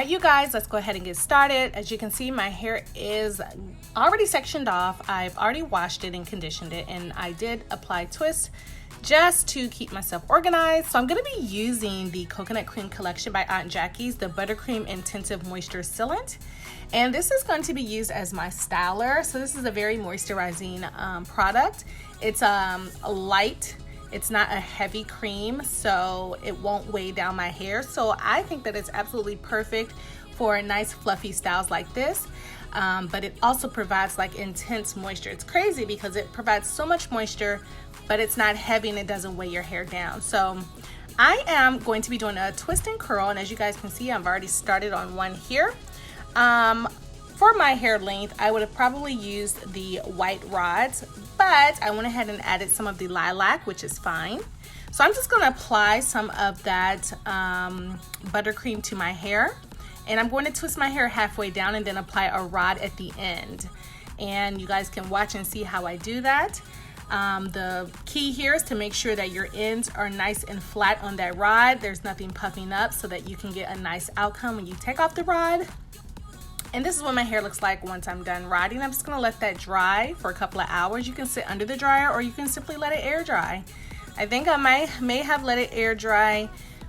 right, you guys, let's go ahead and get started. As you can see, my hair is already sectioned off. I've already washed it and conditioned it, and I did apply twists just to keep myself organized. So I'm going to be using the Coconut Cream Collection by Aunt Jackie's, the Buttercream Intensive Moisture Sealant. And this is going to be used as my styler. So this is a very moisturizing product. It's light. It's not a heavy cream, so it won't weigh down my hair. So I think that it's absolutely perfect for nice fluffy styles like this. But it also provides like intense moisture. It's crazy because it provides so much moisture, but it's not heavy and it doesn't weigh your hair down. So I am going to be doing a twist and curl, and as you guys can see, I've already started on one here. For my hair length, I would have probably used the white rods, but I went ahead and added some of the lilac, which is fine. So I'm just gonna apply some of that buttercream to my hair, and I'm going to twist my hair halfway down and then apply a rod at the end. And you guys can watch and see how I do that. The key here is to make sure that your ends are nice and flat on that rod. There's nothing puffing up, so that you can get a nice outcome when you take off the rod. And this is what my hair looks like once I'm done rodding. I'm just gonna let that dry for a couple of hours. You can sit under the dryer or you can simply let it air dry. I think I may have let it air dry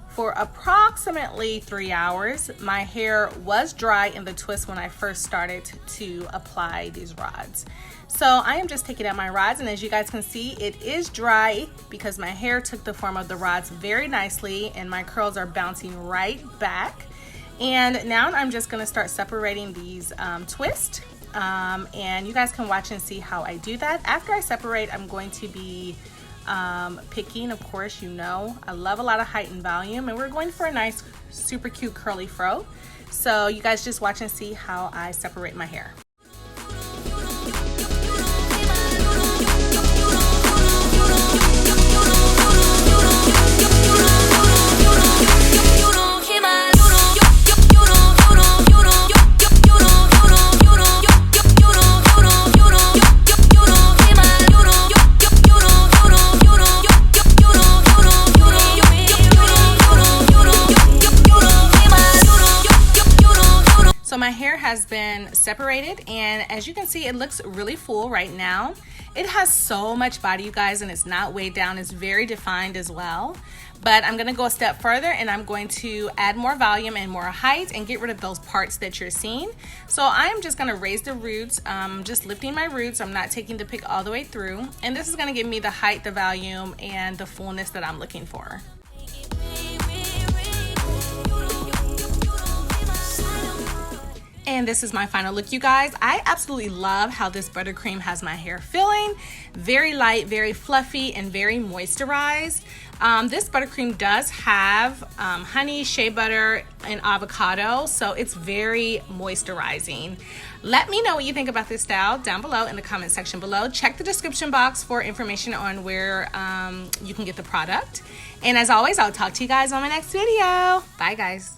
for approximately 3 hours. My hair was dry in the twist when I first started to apply these rods. So I am just taking out my rods, and as you guys can see, it is dry because my hair took the form of the rods very nicely and my curls are bouncing right back. And now I'm just gonna start separating these twists, and you guys can watch and see how I do that. After I separate, I'm going to be picking, of course, you know, I love a lot of height and volume, and we're going for a nice, super cute curly fro. So you guys just watch and see how I separate my hair. So my hair has been separated, and as you can see, it looks really full right now. It has so much body, you guys, and it's not weighed down. It's very defined as well. But I'm gonna go a step further, and I'm going to add more volume and more height and get rid of those parts that you're seeing. So I am just gonna raise the roots, just lifting my roots. I'm not taking the pick all the way through. And this is gonna give me the height, the volume, and the fullness that I'm looking for. And this is my final look, you guys. I absolutely love how this buttercream has my hair feeling. Very light, very fluffy, and very moisturized. This buttercream does have honey, shea butter, and avocado, so it's very moisturizing. Let me know what you think about this style down below in the comment section below. Check the description box for information on where you can get the product. And as always, I'll talk to you guys on my next video. Bye, guys.